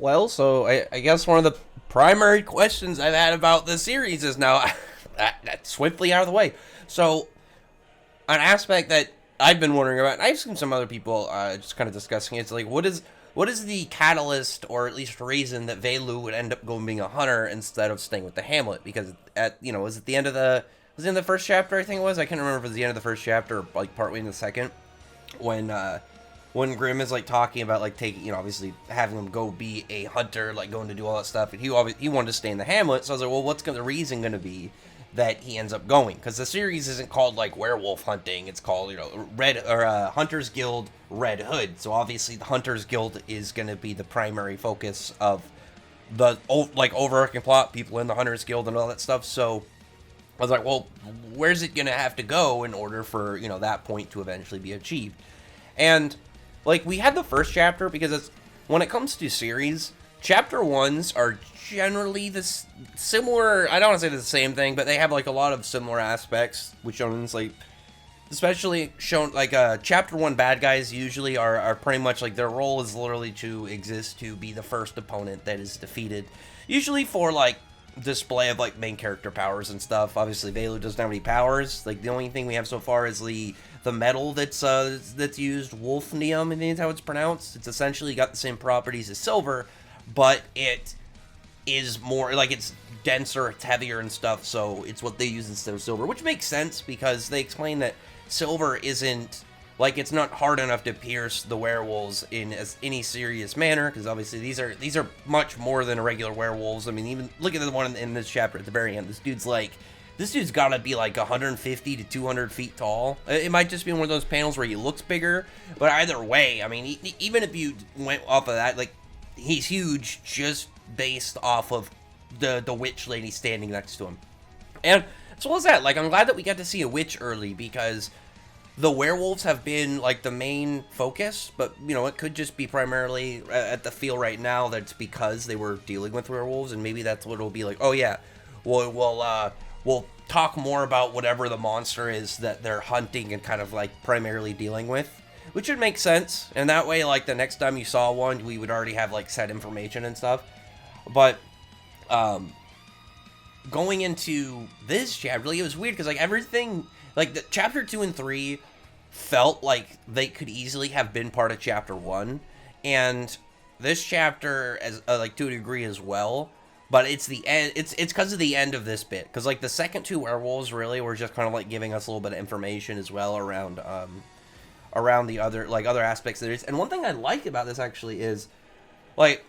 Well, so I guess one of the primary questions I've had about the series is now that swiftly out of the way. So, an aspect that I've been wondering about, and I've seen some other people just kind of discussing it, it's like, what is the catalyst, or at least reason, that Velu would end up going being a hunter instead of staying with the Hamlet? Because was it the end of the first chapter? I think it was. I can't remember if it was the end of the first chapter or like partway in the second, when when Grimm is like talking about like taking, obviously having him go be a hunter, like going to do all that stuff, and he wanted to stay in the Hamlet. So I was like, well, the reason going to be that he ends up going? Because the series isn't called like werewolf hunting; it's called Red or Hunters Guild Red Hood. So obviously the Hunters Guild is going to be the primary focus of the like overarching plot, people in the Hunters Guild and all that stuff. So I was like, well, where's it gonna have to go in order for that point to eventually be achieved? And like we had the first chapter, because it's when it comes to series, chapter ones are generally this similar. I don't want to say the same thing, but they have like a lot of similar aspects with shonens. Like especially shown like chapter one bad guys usually are pretty much like their role is literally to exist to be the first opponent that is defeated, usually for like display of like main character powers and stuff. Obviously Velu doesn't have any powers. Like the only thing we have so far is the metal that's used, wolfnium, I think is how it's pronounced. It's essentially got the same properties as silver, but it is more like it's denser, it's heavier and stuff, so it's what they use instead of silver, which makes sense because they explain that silver isn't like it's not hard enough to pierce the werewolves in as any serious manner, because obviously these are much more than regular werewolves. I mean, even look at the one in this chapter at the very end. This dude's gotta be like 150 to 200 feet tall. It might just be one of those panels where he looks bigger, but either way, I mean, even if you went off of that, like he's huge just based off of the witch lady standing next to him. And as well as that, like I'm glad that we got to see a witch early, because the werewolves have been like the main focus, but it could just be primarily at the feel right now that's because they were dealing with werewolves, and maybe that's what it'll be like. Oh yeah, we'll talk more about whatever the monster is that they're hunting and kind of like primarily dealing with, which would make sense. And that way, like the next time you saw one, we would already have like set information and stuff. But going into this chapter, really, it was weird because like everything, like the chapter 2 and 3 felt like they could easily have been part of chapter 1, and this chapter as like to a degree as well. But it's the end. It's because of the end of this bit, because like the second two werewolves really were just kind of like giving us a little bit of information as well around the other aspects of this. And one thing I like about this actually is like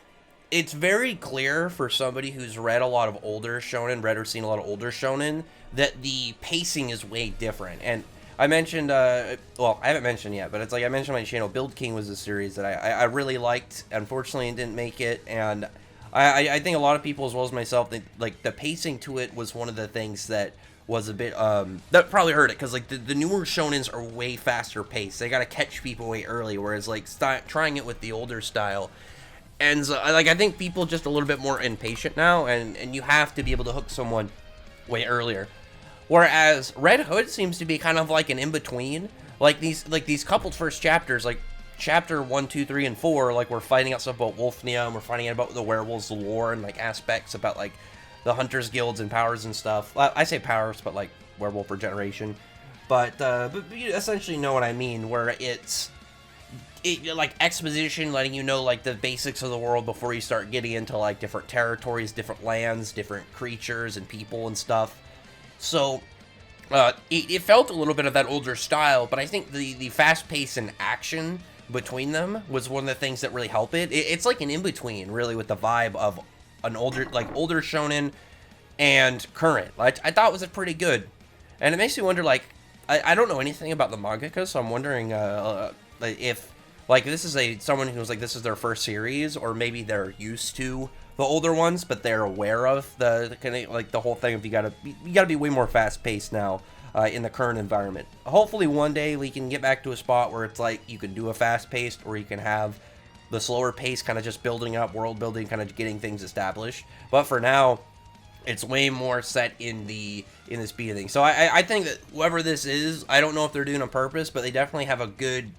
it's very clear for somebody who's read a lot of older shonen, read or seen a lot of older shonen, that the pacing is way different. And I mentioned, well, I haven't mentioned yet, but it's like I mentioned on my channel, Build King was a series that I really liked. Unfortunately, it didn't make it, and I think a lot of people, as well as myself, think like the pacing to it was one of the things that was a bit, that probably hurt it, because like the newer shonens are way faster paced. They gotta catch people way early, whereas like trying it with the older style. And so, like, I think people just a little bit more impatient now, and you have to be able to hook someone way earlier. Whereas Red Hood seems to be kind of like an in-between. Like these coupled first chapters, like chapter 1, 2, 3, and 4, like we're finding out stuff about Wolfnium, we're finding out about the werewolves, the lore, and like aspects about like the hunters guilds and powers and stuff. I say powers, but like werewolf regeneration. But you essentially know what I mean, where it's like exposition, letting you know like the basics of the world before you start getting into like different territories, different lands, different creatures and people and stuff. So it felt a little bit of that older style, but I think the fast pace and action between them was one of the things that really helped it. It's like an in-between really with the vibe of an older shonen and current. I thought it was pretty good, and it makes me wonder, like I don't know anything about the mangaka, so I'm wondering if like this is someone who's like this is their first series, or maybe they're used to the older ones, but they're aware of the kind of like the whole thing of you gotta be way more fast paced now in the current environment. Hopefully one day we can get back to a spot where it's like you can do a fast paced, or you can have the slower pace, kind of just building up, world building, kind of getting things established. But for now, it's way more set in the speed of things. So I think that whoever this is, I don't know if they're doing it on purpose, but they definitely have a good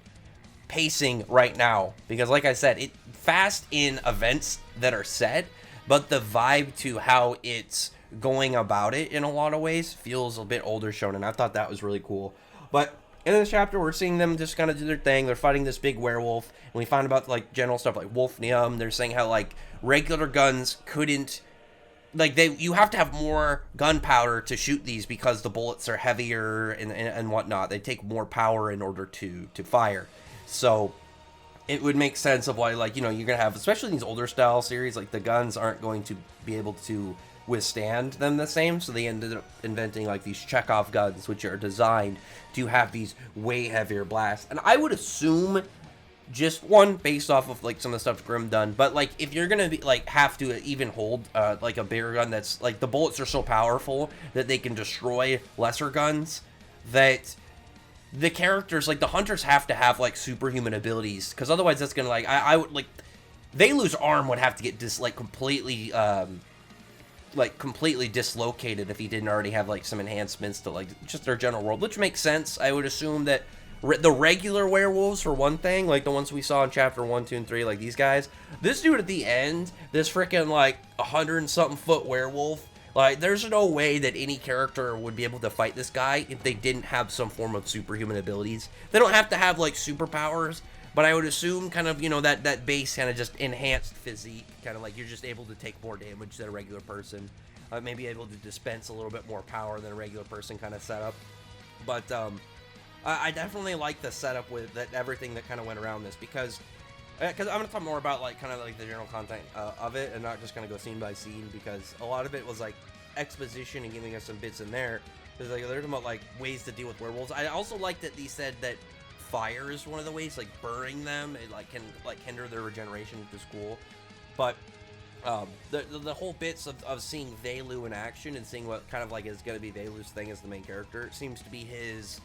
pacing right now, because like I said, it fast in events that are set, but the vibe to how it's going about it in a lot of ways feels a bit older shonen. I thought that was really cool. But in this chapter, we're seeing them just kind of do their thing. They're fighting this big werewolf, and we find about like general stuff like wolfnium. They're saying how like regular guns couldn't, like, you have to have more gunpowder to shoot these because the bullets are heavier and whatnot. They take more power in order to fire. So it would make sense of why, like, you know, you're gonna have, especially in these older style series, like the guns aren't going to be able to withstand them the same. So they ended up inventing like these Chekhov guns, which are designed to have these way heavier blasts. And I would assume, just one, based off of like some of the stuff Grimm done, but like if you're gonna be like have to even hold like a bigger gun, that's like the bullets are so powerful that they can destroy lesser guns, that the characters, like the hunters, have to have like superhuman abilities, because otherwise that's gonna, like, I would, like, Velu's arm would have to get completely dislocated if he didn't already have like some enhancements to like just their general world, which makes sense. I would assume that the regular werewolves, for one thing, like the ones we saw in chapter 1, 2, and 3, like these guys, this dude at the end, this freaking like 100-something foot werewolf, like there's no way that any character would be able to fight this guy if they didn't have some form of superhuman abilities. They don't have to have like superpowers, but I would assume kind of, you know, that base kind of just enhanced physique, kind of like you're just able to take more damage than a regular person, maybe able to dispense a little bit more power than a regular person kind of setup. But I definitely like the setup with that, everything that kind of went around this, because I'm going to talk more about like kind of like the general content of it, and not just going to go scene by scene, because a lot of it was like exposition and giving us some bits in there. Because like they're talking about like ways to deal with werewolves. I also like that they said that fire is one of the ways, like burning them, it like can like hinder their regeneration, which is cool. But the whole bits of seeing Velu in action and seeing what kind of like is going to be Velu's thing as the main character, it seems to be his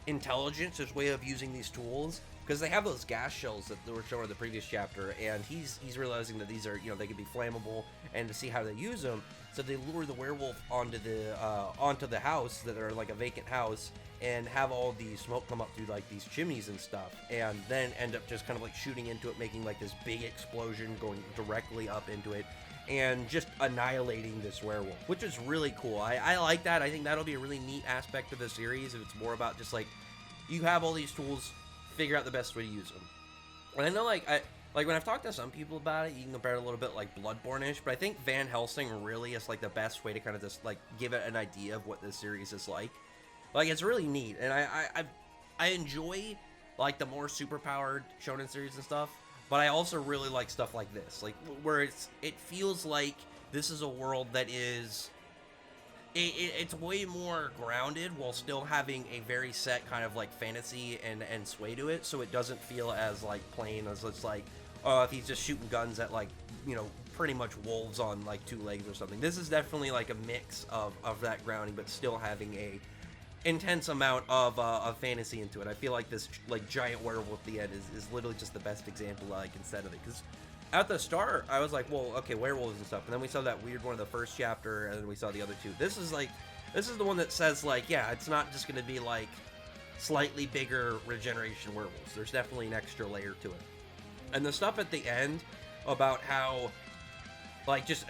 intelligence, his way of using these tools, because they have those gas shells that they were shown in the previous chapter, and he's realizing that these are, you know, they can be flammable, and to see how they use them, so they lure the werewolf onto the house, that are like a vacant house, and have all the smoke come up through like these chimneys and stuff, and then end up just kind of like shooting into it, making like this big explosion going directly up into it, and just annihilating this werewolf, which is really cool. I like that. I think that'll be a really neat aspect of the series, if it's more about just like, you have all these tools, figure out the best way to use them. And I know, like, when I've talked to some people about it, you can compare it a little bit like Bloodborne-ish, but I think Van Helsing really is like the best way to kind of just like give it an idea of what this series is like. Like, it's really neat, and I enjoy like the more superpowered shonen series and stuff, but I also really like stuff like this, like where it feels like this is a world that is, it's way more grounded while still having a very set kind of like fantasy and sway to it, so it doesn't feel as like plain as it's like, oh, if he's just shooting guns at like, you know, pretty much wolves on like 2 legs or something. This is definitely like a mix of that grounding, but still having a intense amount of fantasy into it. I feel like this like giant werewolf at the end is literally just the best example I can set of it, because at the start I was like, well, okay, werewolves and stuff, and then we saw that weird one in the first chapter, and then we saw the other two. This is the one that says like, yeah, it's not just going to be like slightly bigger regeneration werewolves. There's definitely an extra layer to it. And the stuff at the end about how like just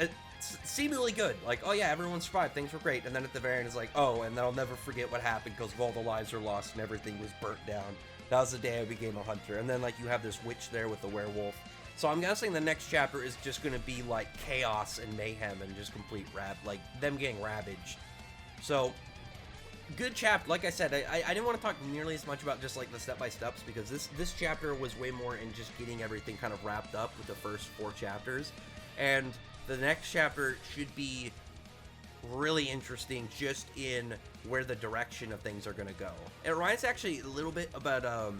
seemingly good, like, oh yeah, everyone survived, things were great, and then at the very end it's like, oh, and then I'll never forget what happened because all the lives were lost and everything was burnt down. That was the day I became a hunter. And then like you have this witch there with the werewolf. So I'm guessing the next chapter is just going to be like chaos and mayhem and just complete like them getting ravaged. So good chapter. Like I said, I didn't want to talk nearly as much about just like the step-by-steps, because this chapter was way more in just getting everything kind of wrapped up with the first 4 chapters. And the next chapter should be really interesting just in where the direction of things are going to go. It reminds actually a little bit about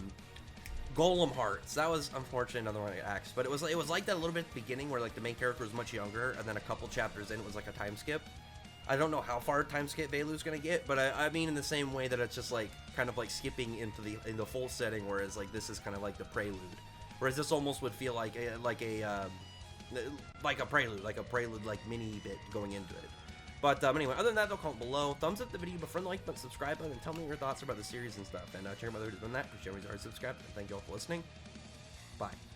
Golem Hearts. That was unfortunately another one I axed, but it was like that a little bit at the beginning, where like the main character was much younger, and then a couple chapters in it was like a time skip. I don't know how far time skip Velu's gonna get, but I mean in the same way that it's just like kind of like skipping into the full setting, whereas like this is kind of like the prelude. Whereas this almost would feel like a prelude, like a prelude, like mini bit going into it. But anyway, other than that, though, comment below. Thumbs up the video, befriend the like button, subscribe button, and tell me your thoughts about the series and stuff. And check out my other videos on that. Appreciate you always subscribe. And thank you all for listening. Bye.